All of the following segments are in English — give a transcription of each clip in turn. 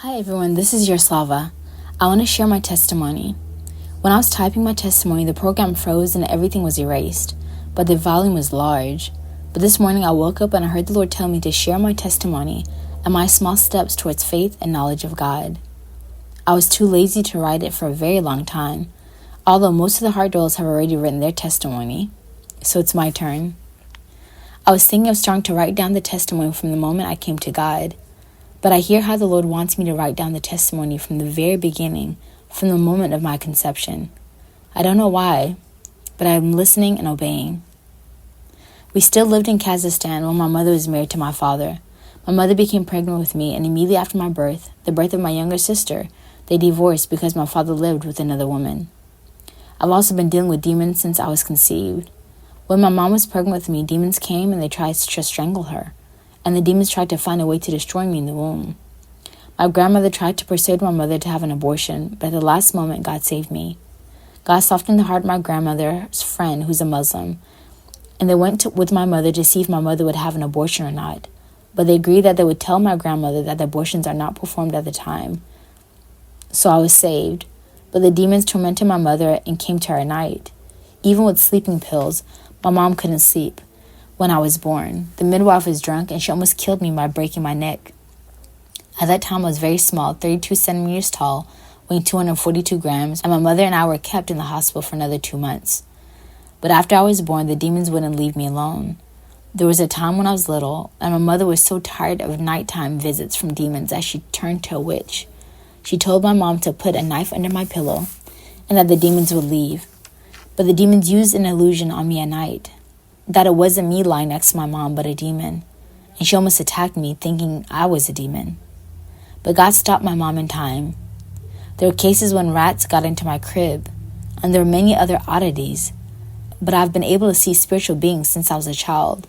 Hi everyone, this is Yaroslava. I want to share my testimony. When I was typing my testimony, the program froze and everything was erased, but the volume was large. But this morning I woke up and I heard the Lord tell me to share my testimony and my small steps towards faith and knowledge of God. I was too lazy to write it for a very long time, although most of the Heartdwellers have already written their testimony, so it's my turn. I was thinking of starting to write down the testimony from the moment I came to God. But I hear how the Lord wants me to write down the testimony from the very beginning, from the moment of my conception. I don't know why, but I'm listening and obeying. We still lived in Kazakhstan when my mother was married to my father. My mother became pregnant with me, and immediately after my birth, the birth of my younger sister, they divorced because my father lived with another woman. I've also been dealing with demons since I was conceived. When my mom was pregnant with me, demons came and they tried to strangle her. And the demons tried to find a way to destroy me in the womb. My grandmother tried to persuade my mother to have an abortion, but at the last moment, God saved me. God softened the heart of my grandmother's friend, who's a Muslim, and they went with my mother to see if my mother would have an abortion or not. But they agreed that they would tell my grandmother that the abortions are not performed at the time. So I was saved. But the demons tormented my mother and came to her at night. Even with sleeping pills, my mom couldn't sleep. When I was born, the midwife was drunk and she almost killed me by breaking my neck. At that time, I was very small, 32 centimeters tall, weighing 242 grams, and my mother and I were kept in the hospital for another 2 months. But after I was born, the demons wouldn't leave me alone. There was a time when I was little, and my mother was so tired of nighttime visits from demons that she turned to a witch. She told my mom to put a knife under my pillow and that the demons would leave. But the demons used an illusion on me at night, that it wasn't me lying next to my mom, but a demon. And she almost attacked me, thinking I was a demon. But God stopped my mom in time. There were cases when rats got into my crib, and there were many other oddities. But I've been able to see spiritual beings since I was a child.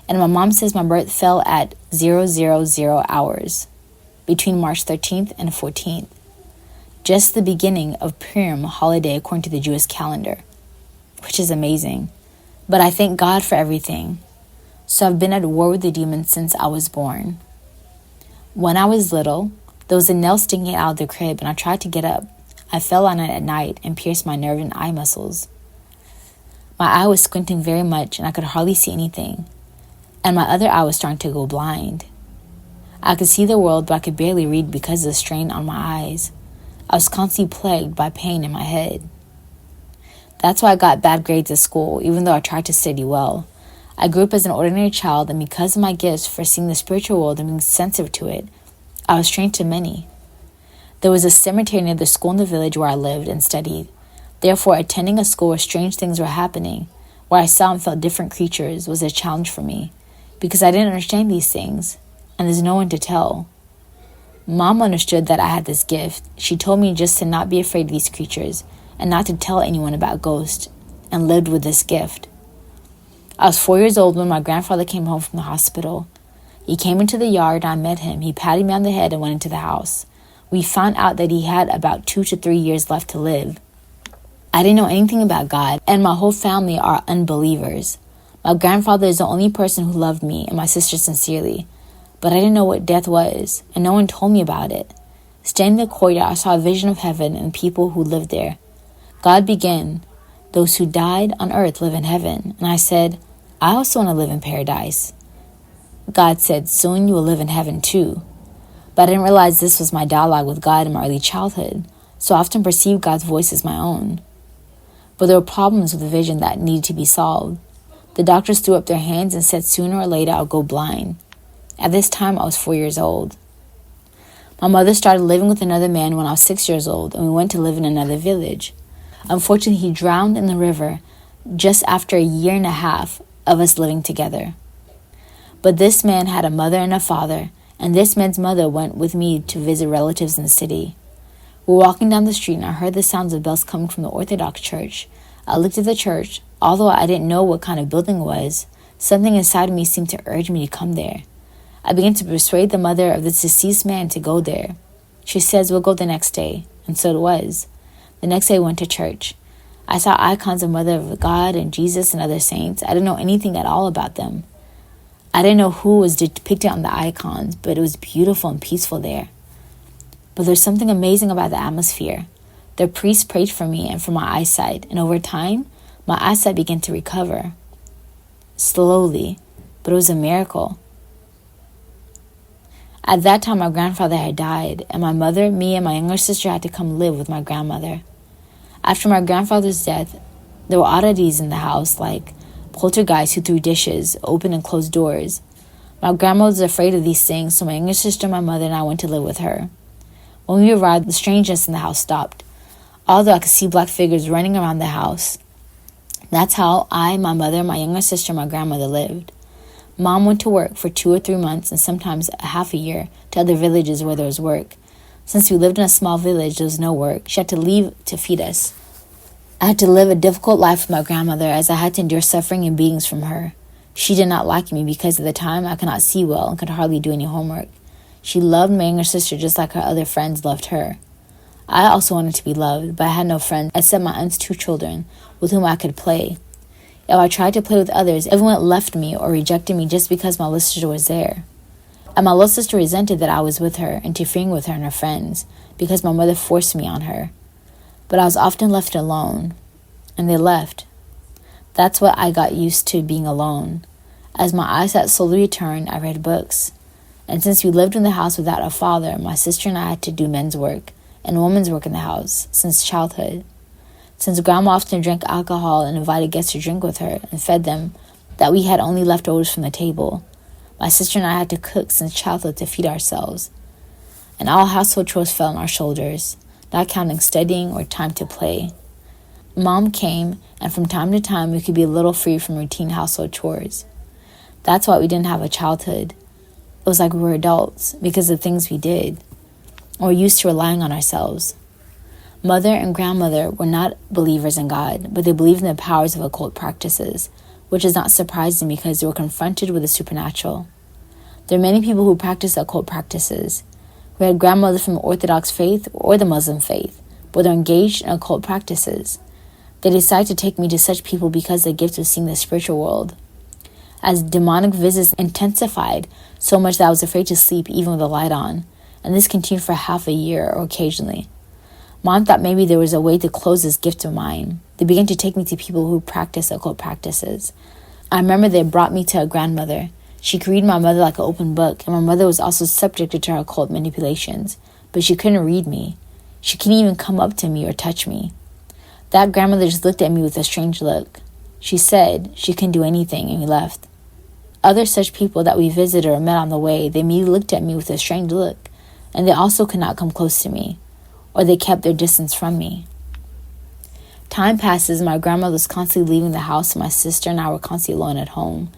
And my mom says my birth fell at 000 hours, between March 13th and 14th. Just the beginning of Purim holiday according to the Jewish calendar, which is amazing. But I thank God for everything. So I've been at war with the demons since I was born. When I was little, there was a nail sticking out of the crib and I tried to get up. I fell on it at night and pierced my nerve and eye muscles. My eye was squinting very much and I could hardly see anything. And my other eye was starting to go blind. I could see the world, but I could barely read because of the strain on my eyes. I was constantly plagued by pain in my head. That's why I got bad grades at school, even though I tried to study well. I grew up as an ordinary child, and because of my gifts for seeing the spiritual world and being sensitive to it, I was strange to many. There was a cemetery near the school in the village where I lived and studied. Therefore, attending a school where strange things were happening, where I saw and felt different creatures, was a challenge for me, because I didn't understand these things, and there's no one to tell. Mom understood that I had this gift. She told me just to not be afraid of these creatures, and not to tell anyone about ghosts, and lived with this gift. I was 4 years old when my grandfather came home from the hospital. He came into the yard and I met him. He patted me on the head and went into the house. We found out that he had about 2 to 3 years left to live. I didn't know anything about God, and my whole family are unbelievers. My grandfather is the only person who loved me and my sister sincerely, but I didn't know what death was, and no one told me about it. Standing in the courtyard, I saw a vision of heaven and people who lived there. God began, "Those who died on earth live in heaven." And I said, "I also want to live in paradise." God said, "Soon you will live in heaven too." But I didn't realize this was my dialogue with God in my early childhood, so I often perceived God's voice as my own. But there were problems with the vision that needed to be solved. The doctors threw up their hands and said sooner or later I'll go blind. At this time, I was 4 years old. My mother started living with another man when I was 6 years old, and we went to live in another village. Unfortunately, he drowned in the river just after a year and a half of us living together. But this man had a mother and a father, and this man's mother went with me to visit relatives in the city. We were walking down the street and I heard the sounds of bells coming from the Orthodox church. I looked at the church. Although I didn't know what kind of building it was, something inside of me seemed to urge me to come there. I began to persuade the mother of this deceased man to go there. She says, "We'll go the next day," and so it was. The next day I went to church. I saw icons of Mother of God and Jesus and other saints. I didn't know anything at all about them. I didn't know who was depicted on the icons, but it was beautiful and peaceful there. But there's something amazing about the atmosphere. The priest prayed for me and for my eyesight, and over time, my eyesight began to recover. Slowly, but it was a miracle. At that time, my grandfather had died, and my mother, me, and my younger sister had to come live with my grandmother. After my grandfather's death, there were oddities in the house, like poltergeists who threw dishes, opened and closed doors. My grandma was afraid of these things, so my younger sister, my mother, and I went to live with her. When we arrived, the strangeness in the house stopped, although I could see black figures running around the house. That's how I, my mother, my younger sister, and my grandmother lived. Mom went to work for 2 or 3 months and sometimes a half a year to other villages where there was work. Since we lived in a small village, there was no work. She had to leave to feed us. I had to live a difficult life with my grandmother as I had to endure suffering and beatings from her. She did not like me because at the time I could not see well and could hardly do any homework. She loved my younger sister just like her other friends loved her. I also wanted to be loved, but I had no friends except my aunt's 2 children with whom I could play. If I tried to play with others, everyone left me or rejected me just because my little sister was there. And my little sister resented that I was with her, interfering with her and her friends, because my mother forced me on her. But I was often left alone, and they left. That's what I got used to, being alone. As my eyesight slowly returned, I read books. And since we lived in the house without a father, my sister and I had to do men's work and women's work in the house since childhood. Since Grandma often drank alcohol and invited guests to drink with her and fed them, that we had only leftovers from the table. My sister and I had to cook since childhood to feed ourselves. And all household chores fell on our shoulders, not counting studying or time to play. Mom came, and from time to time we could be a little free from routine household chores. That's why we didn't have a childhood. It was like we were adults because of the things we did, or used to relying on ourselves. Mother and grandmother were not believers in God, but they believed in the powers of occult practices, which is not surprising because they were confronted with the supernatural. There are many people who practice occult practices. We had grandmothers from the Orthodox faith or the Muslim faith, but they're engaged in occult practices. They decided to take me to such people because the gift of seeing the spiritual world. As demonic visits intensified so much that I was afraid to sleep even with the light on, and this continued for half a year or occasionally. Mom thought maybe there was a way to close this gift of mine. They began to take me to people who practice occult practices. I remember they brought me to a grandmother. She could read my mother like an open book, and my mother was also subjected to her occult manipulations, but she couldn't read me. She couldn't even come up to me or touch me. That grandmother just looked at me with a strange look. She said she couldn't do anything, and we left. Other such people that we visited or met on the way, they immediately looked at me with a strange look, and they also could not come close to me, or they kept their distance from me. Time passes, my grandmother was constantly leaving the house, and my sister and I were constantly alone at home.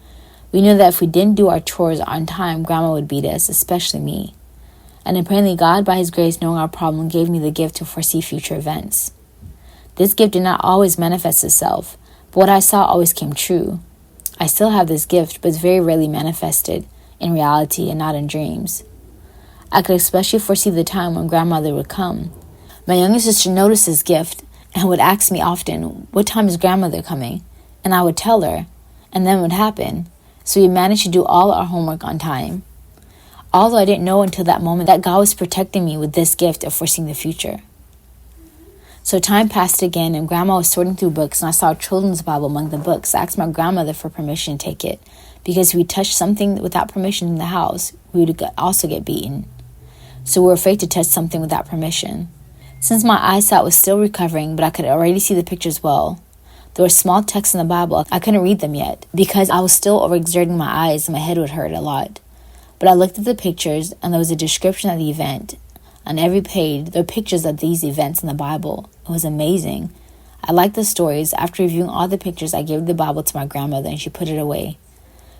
We knew that if we didn't do our chores on time, Grandma would beat us, especially me. And apparently God, by His grace, knowing our problem, gave me the gift to foresee future events. This gift did not always manifest itself, but what I saw always came true. I still have this gift, but it's very rarely manifested in reality and not in dreams. I could especially foresee the time when Grandmother would come. My younger sister noticed this gift and would ask me often, "What time is Grandmother coming?" And I would tell her, and then it would happen. So we managed to do all our homework on time. Although I didn't know until that moment that God was protecting me with this gift of foreseeing the future. So time passed again, and Grandma was sorting through books, and I saw a children's Bible among the books. I asked my grandmother for permission to take it, because if we touched something without permission in the house, we would also get beaten. So we were afraid to touch something without permission. Since my eyesight was still recovering, but I could already see the pictures well, there were small texts in the Bible. I couldn't read them yet, because I was still overexerting my eyes and my head would hurt a lot. But I looked at the pictures, and there was a description of the event. On every page, there were pictures of these events in the Bible. It was amazing. I liked the stories. After reviewing all the pictures, I gave the Bible to my grandmother, and she put it away.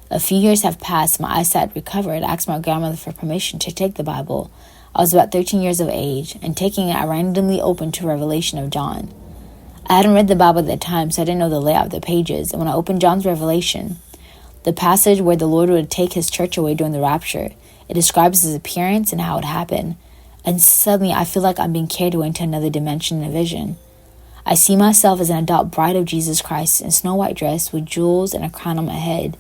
A few years have passed. My eyesight recovered. I asked my grandmother for permission to take the Bible. I was about 13 years of age, and taking it, I randomly opened to Revelation of John. I hadn't read the Bible at that time, so I didn't know the layout of the pages. And when I opened John's Revelation, the passage where the Lord would take His church away during the rapture, it describes His appearance and how it happened. And suddenly, I feel like I'm being carried away into another dimension in a vision. I see myself as an adult bride of Jesus Christ in a snow-white dress with jewels and a crown on my head,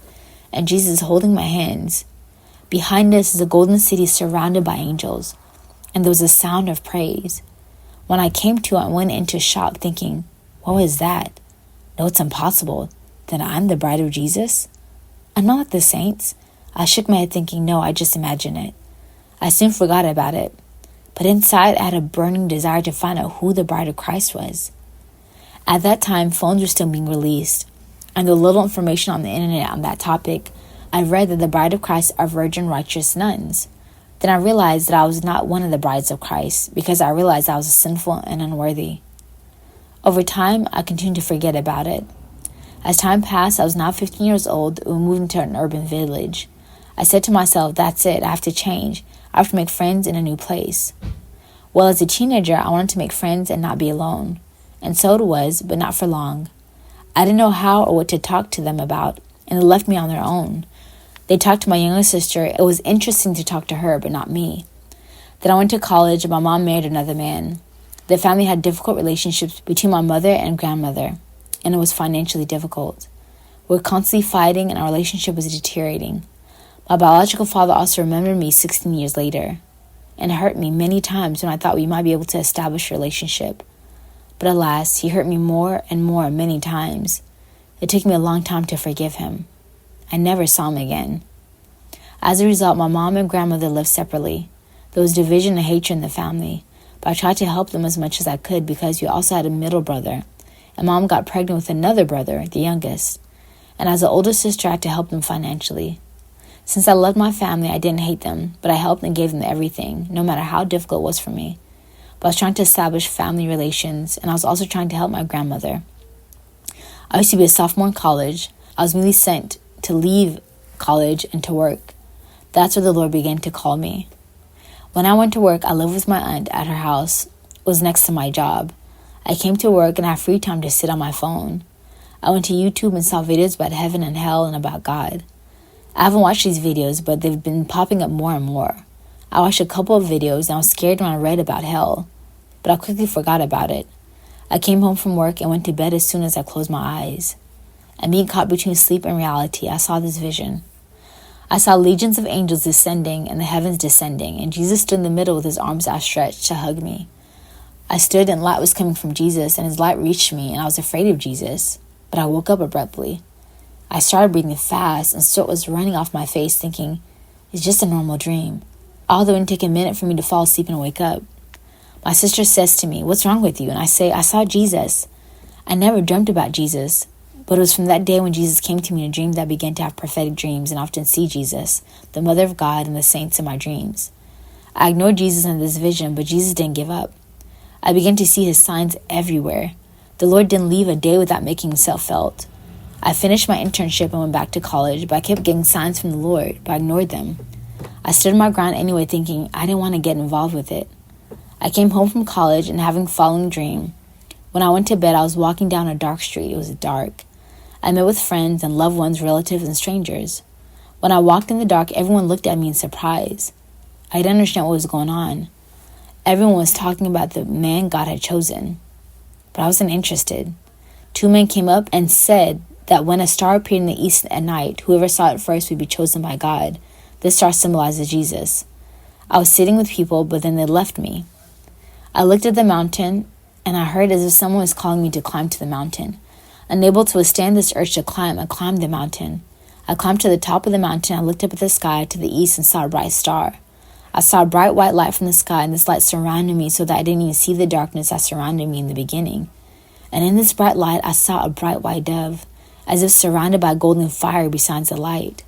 and Jesus is holding my hands. Behind us is a golden city surrounded by angels, and there was a sound of praise. When I came to, I went into shock thinking, what was that? No, it's impossible. Then I'm the bride of Jesus? I'm not like the saints. I shook my head thinking, no, I just imagined it. I soon forgot about it. But inside, I had a burning desire to find out who the bride of Christ was. At that time, phones were still being released, and the little information on the internet on that topic, I read that the bride of Christ are virgin righteous nuns. Then I realized that I was not one of the brides of Christ because I realized I was sinful and unworthy. Over time, I continued to forget about it. As time passed, I was now 15 years old and we moved into an urban village. I said to myself, that's it, I have to change. I have to make friends in a new place. Well, as a teenager, I wanted to make friends and not be alone. And so it was, but not for long. I didn't know how or what to talk to them about, and they left me on their own. They talked to my younger sister. It was interesting to talk to her, but not me. Then I went to college and my mom married another man. The family had difficult relationships between my mother and grandmother, and it was financially difficult. We were constantly fighting and our relationship was deteriorating. My biological father also remembered me 16 years later, and hurt me many times when I thought we might be able to establish a relationship. But alas, he hurt me more and more many times. It took me a long time to forgive him. I never saw him again. As a result, my mom and grandmother lived separately. There was division and hatred in the family, but I tried to help them as much as I could because we also had a middle brother, and mom got pregnant with another brother, the youngest. And as the older sister, I had to help them financially. Since I loved my family, I didn't hate them, but I helped and gave them everything, no matter how difficult it was for me. But I was trying to establish family relations, and I was also trying to help my grandmother. I used to be a sophomore in college. I was immediately sent to leave college and to work. That's where the Lord began to call me. When I went to work, I lived with my aunt at her house. It was next to my job. I came to work and I had free time to sit on my phone. I went to YouTube and saw videos about heaven and hell and about God. I haven't watched these videos, but they've been popping up more and more. I watched a couple of videos and I was scared when I read about hell, but I quickly forgot about it. I came home from work and went to bed as soon as I closed my eyes. And being caught between sleep and reality, I saw this vision. I saw legions of angels descending and the heavens descending, and Jesus stood in the middle with his arms outstretched to hug me. I stood and light was coming from Jesus, and his light reached me, and I was afraid of Jesus, but I woke up abruptly. I started breathing fast, and sweat was running off my face, thinking, it's just a normal dream. Although it didn't take a minute for me to fall asleep and wake up. My sister says to me, what's wrong with you? And I say, I saw Jesus. I never dreamt about Jesus, but it was from that day when Jesus came to me in a dream that I began to have prophetic dreams and often see Jesus, the Mother of God, and the saints in my dreams. I ignored Jesus in this vision, but Jesus didn't give up. I began to see his signs everywhere. The Lord didn't leave a day without making himself felt. I finished my internship and went back to college, but I kept getting signs from the Lord, but I ignored them. I stood my ground anyway, thinking I didn't want to get involved with it. I came home from college and having a following dream. When I went to bed, I was walking down a dark street. It was dark. I met with friends and loved ones, relatives, and strangers. When I walked in the dark, everyone looked at me in surprise. I didn't understand what was going on. Everyone was talking about the man God had chosen, but I wasn't interested. 2 men came up and said that when a star appeared in the east at night, whoever saw it first would be chosen by God. This star symbolizes Jesus. I was sitting with people, but then they left me. I looked at the mountain, and I heard as if someone was calling me to climb to the mountain. Unable to withstand this urge to climb, I climbed the mountain. I climbed to the top of the mountain. I looked up at the sky to the east and saw a bright star. I saw a bright white light from the sky, and this light surrounded me so that I didn't even see the darkness that surrounded me in the beginning. And in this bright light, I saw a bright white dove, as if surrounded by golden fire besides the light.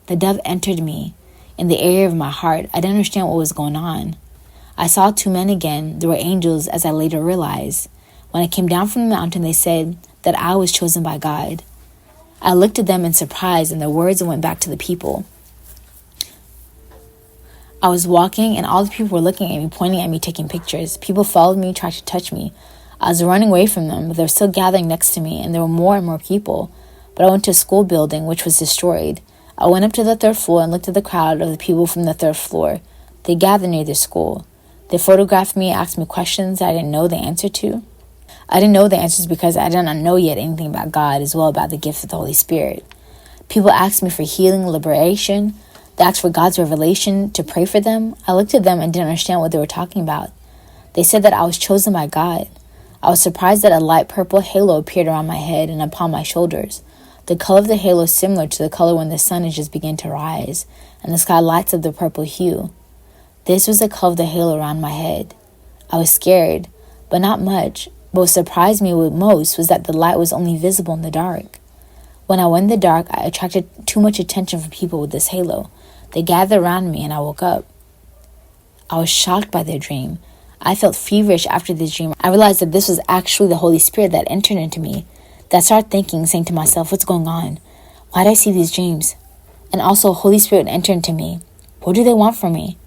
The dove entered me in the area of my heart. I didn't understand what was going on. I saw 2 men again. They were angels, as I later realized. When I came down from the mountain, they said that I was chosen by God. I looked at them in surprise and their words and went back to the people. I was walking and all the people were looking at me, pointing at me, taking pictures. People followed me, tried to touch me. I was running away from them, but they were still gathering next to me, and there were more and more people. But I went to a school building, which was destroyed. I went up to the 3rd floor and looked at the crowd of the people from the 3rd floor. They gathered near the school. They photographed me, asked me questions I didn't know the answer to. I didn't know the answers because I did not know yet anything about God, as well about the gift of the Holy Spirit. People asked me for healing, liberation. They asked for God's revelation to pray for them. I looked at them and didn't understand what they were talking about. They said that I was chosen by God. I was surprised that a light purple halo appeared around my head and upon my shoulders. The color of the halo is similar to the color when the sun is just beginning to rise, and the sky lights up the purple hue. This was the color of the halo around my head. I was scared, but not much. But what surprised me most was that the light was only visible in the dark. When I went in the dark, I attracted too much attention from people with this halo. They gathered around me and I woke up. I was shocked by their dream. I felt feverish after this dream. I realized that this was actually the Holy Spirit that entered into me. That I started thinking, saying to myself, what's going on? Why did I see these dreams? And also, Holy Spirit entered into me. What do they want from me?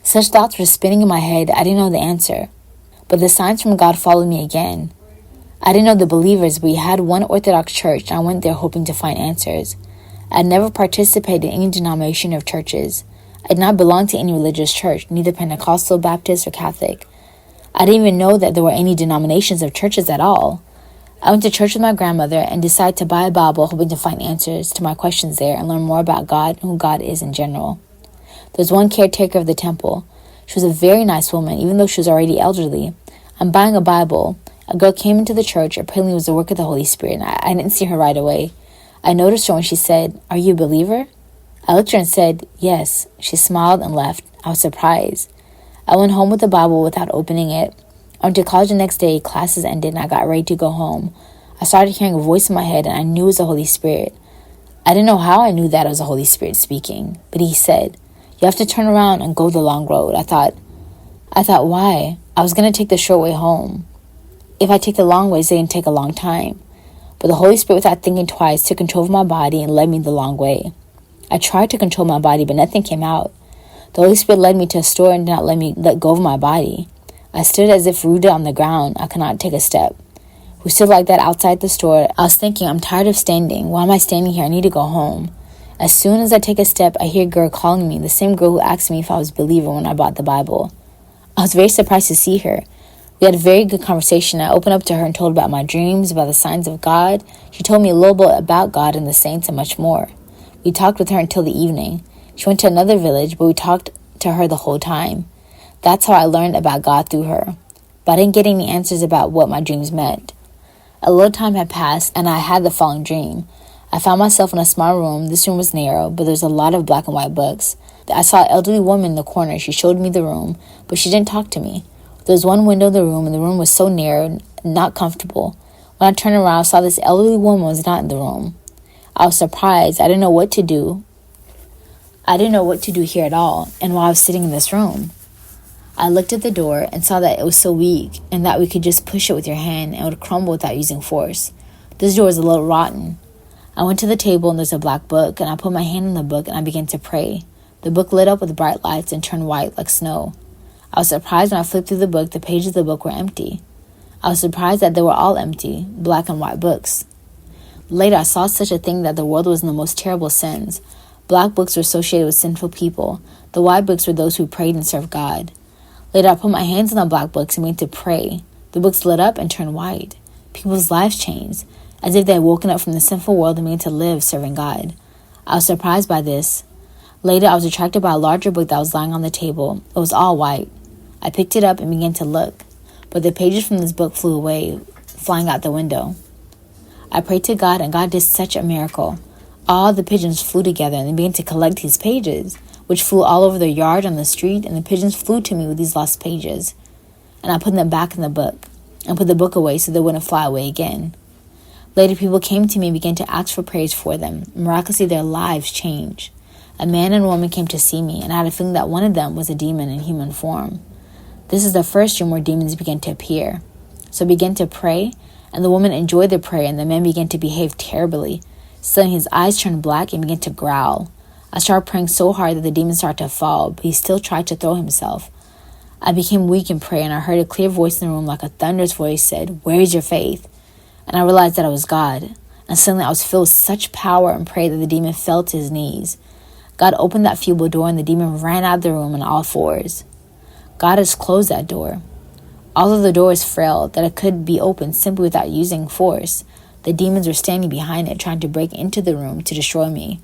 Such thoughts were spinning in my head. I didn't know the answer. But the signs from God followed me again. I didn't know the believers, but we had one Orthodox church, and I went there hoping to find answers. I had never participated in any denomination of churches. I did not belong to any religious church, neither Pentecostal, Baptist, or Catholic. I didn't even know that there were any denominations of churches at all. I went to church with my grandmother and decided to buy a Bible, hoping to find answers to my questions there and learn more about God and who God is in general. There was one caretaker of the temple. She was a very nice woman, even though she was already elderly. I'm buying a Bible. A girl came into the church. Apparently it was the work of the Holy Spirit, and I didn't see her right away. I noticed her when she said, "Are you a believer?" I looked at her and said, "Yes." She smiled and left. I was surprised. I went home with the Bible without opening it. I went to college the next day. Classes ended, and I got ready to go home. I started hearing a voice in my head, and I knew it was the Holy Spirit. I didn't know how I knew that it was the Holy Spirit speaking, but he said, "You have to turn around and go the long road." I thought, why? I was going to take the short way home. If I take the long way, it's going to take a long time. But the Holy Spirit, without thinking twice, took control of my body and led me the long way. I tried to control my body, but nothing came out. The Holy Spirit led me to a store and did not let me let go of my body. I stood as if rooted on the ground. I could not take a step. We stood like that outside the store. I was thinking, I'm tired of standing. Why am I standing here? I need to go home. As soon as I take a step, I hear a girl calling me, the same girl who asked me if I was a believer when I bought the Bible. I was very surprised to see her. We had a very good conversation. I opened up to her and told about my dreams, about the signs of God. She told me a little bit about God and the saints and much more. We talked with her until the evening. She went to another village, but we talked to her the whole time. That's how I learned about God through her. But I didn't get any answers about what my dreams meant. A little time had passed, and I had the following dream. I found myself in a small room. This room was narrow, but there was a lot of black and white books. I saw an elderly woman in the corner. She showed me the room, but she didn't talk to me. There was one window in the room, and the room was so narrow and not comfortable. When I turned around, I saw this elderly woman was not in the room. I was surprised. I didn't know what to do. I didn't know what to do here at all, and while I was sitting in this room. I looked at the door and saw that it was so weak and that we could just push it with your hand and it would crumble without using force. This door was a little rotten. I went to the table and there's a black book, and I put my hand on the book and I began to pray. The book lit up with bright lights and turned white like snow. I was surprised when I flipped through the book, the pages of the book were empty. I was surprised that they were all empty, black and white books. Later, I saw such a thing that the world was in the most terrible sins. Black books were associated with sinful people. The white books were those who prayed and served God. Later, I put my hands on the black books and began to pray. The books lit up and turned white. People's lives changed, as if they had woken up from the sinful world and began to live serving God. I was surprised by this. Later, I was attracted by a larger book that was lying on the table. It was all white. I picked it up and began to look, but the pages from this book flew away, flying out the window. I prayed to God, and God did such a miracle. All the pigeons flew together, and they began to collect these pages, which flew all over the yard on the street, and the pigeons flew to me with these lost pages. And I put them back in the book, and put the book away so they wouldn't fly away again. Later, people came to me and began to ask for prayers for them. Miraculously, their lives changed. A man and a woman came to see me, and I had a feeling that one of them was a demon in human form. This is the first dream where demons began to appear. So I began to pray, and the woman enjoyed the prayer, and the man began to behave terribly. Suddenly his eyes turned black and began to growl. I started praying so hard that the demon started to fall, but he still tried to throw himself. I became weak in prayer, and I heard a clear voice in the room like a thunderous voice said, "Where is your faith?" And I realized that it was God. And suddenly I was filled with such power and prayer that the demon fell to his knees. God opened that feeble door, and the demon ran out of the room on all fours. God has closed that door. Although the door is frail, that it could be opened simply without using force, the demons were standing behind it, trying to break into the room to destroy me.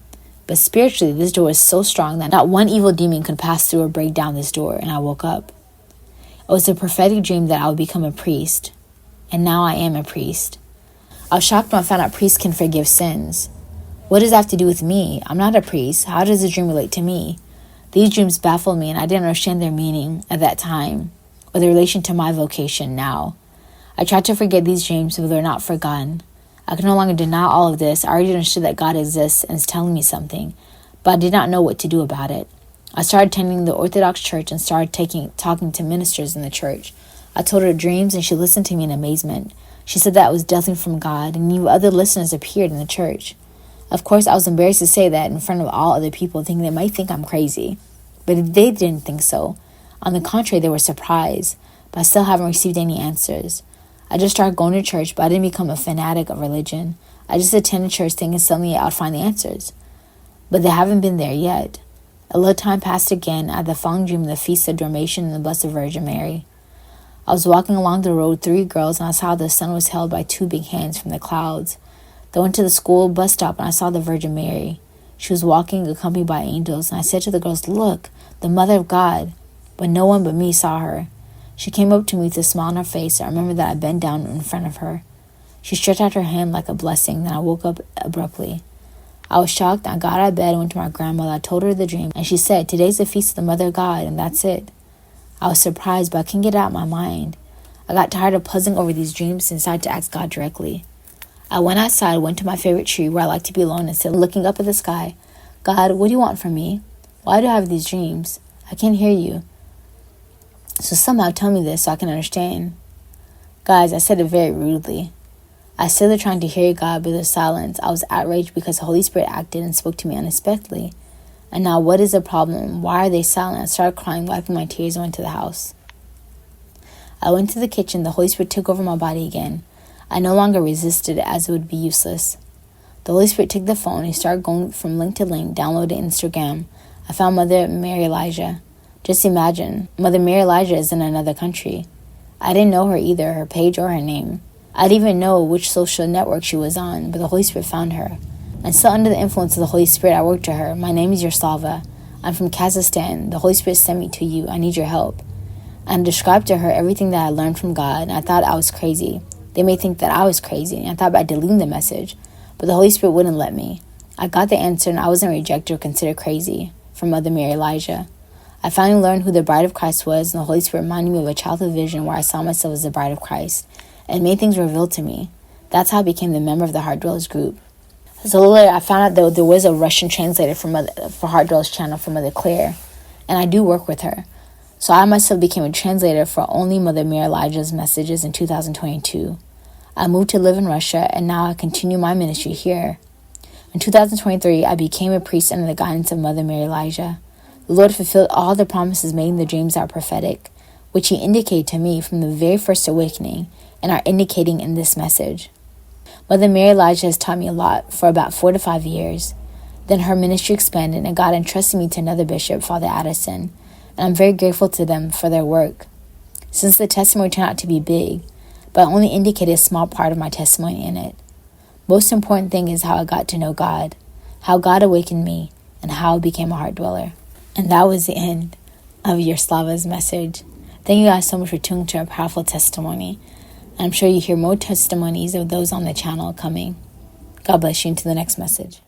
But spiritually, this door was so strong that not one evil demon could pass through or break down this door, and I woke up. It was a prophetic dream that I would become a priest, and now I am a priest. I was shocked when I found out priests can forgive sins. What does that have to do with me? I'm not a priest. How does the dream relate to me? These dreams baffled me, and I didn't understand their meaning at that time, or the relation to my vocation now. I tried to forget these dreams, but they're not forgotten. I could no longer deny all of this. I already understood that God exists and is telling me something, but I did not know what to do about it. I started attending the Orthodox Church and started talking to ministers in the church. I told her dreams, and she listened to me in amazement. She said that it was definitely from God, and new other listeners appeared in the church. Of course, I was embarrassed to say that in front of all other people, thinking they might think I'm crazy. But they didn't think so. On the contrary, they were surprised, but I still haven't received any answers. I just started going to church, but I didn't become a fanatic of religion. I just attended church thinking suddenly I would find the answers. But they haven't been there yet. A little time passed again. I had the following dream of the Feast of Dormition and the Blessed Virgin Mary. I was walking along the road with 3 girls, and I saw the sun was held by 2 big hands from the clouds. They went to the school bus stop, and I saw the Virgin Mary. She was walking, accompanied by angels, and I said to the girls, "Look, the Mother of God." But no one but me saw her. She came up to me with a smile on her face. I remember that I bent down in front of her. She stretched out her hand like a blessing, then I woke up abruptly. I was shocked. I got out of bed and went to my grandmother. I told her the dream, and she said, "Today's the Feast of the Mother of God," and that's it. I was surprised, but I couldn't get it out of my mind. I got tired of puzzling over these dreams and decided to ask God directly. I went outside, went to my favorite tree where I like to be alone, and said, looking up at the sky, "God, what do you want from me? Why do I have these dreams? I can't hear you. So somehow tell me this so I can understand." Guys, I said it very rudely. I stood there trying to hear God, but there's silence. I was outraged because the Holy Spirit acted and spoke to me unexpectedly. And now what is the problem? Why are they silent? I started crying, wiping my tears, and went to the house. I went to the kitchen. The Holy Spirit took over my body again. I no longer resisted, as it would be useless. The Holy Spirit took the phone and started going from link to link, downloaded Instagram. I found Mother Mary Elijah. Just imagine, Mother Mary Elijah is in another country. I didn't know her either, her page or her name. I didn't even know which social network she was on, but the Holy Spirit found her. And still under the influence of the Holy Spirit, I wrote to her, "My name is Yaroslava. I'm from Kazakhstan. The Holy Spirit sent me to you. I need your help." And described to her everything that I learned from God, and I thought I was crazy. They may think that I was crazy, and I thought about deleting the message, but the Holy Spirit wouldn't let me. I got the answer, and I wasn't rejected or considered crazy from Mother Mary Elijah. I finally learned who the bride of Christ was, and the Holy Spirit reminded me of a childhood vision where I saw myself as the bride of Christ, and made things revealed to me. That's how I became the member of the Heartdwellers group. So later, I found out that there was a Russian translator for Heartdwellers channel for Mother Claire, and I do work with her. So I myself became a translator for only Mother Mary Elijah's messages in 2022. I moved to live in Russia, and now I continue my ministry here. In 2023, I became a priest under the guidance of Mother Mary Elijah. The Lord fulfilled all the promises made in the dreams that are prophetic, which He indicated to me from the very first awakening and are indicating in this message. Mother Mary Elijah has taught me a lot for about 4 to 5 years. Then her ministry expanded, and God entrusted me to another bishop, Father Addison, and I'm very grateful to them for their work. Since the testimony turned out to be big, but I only indicated a small part of my testimony in it. Most important thing is how I got to know God, how God awakened me, and how I became a heart dweller. And that was the end of Yaroslava's message. Thank you guys so much for tuning to our powerful testimony. I'm sure you hear more testimonies of those on the channel coming. God bless you. Into the next message.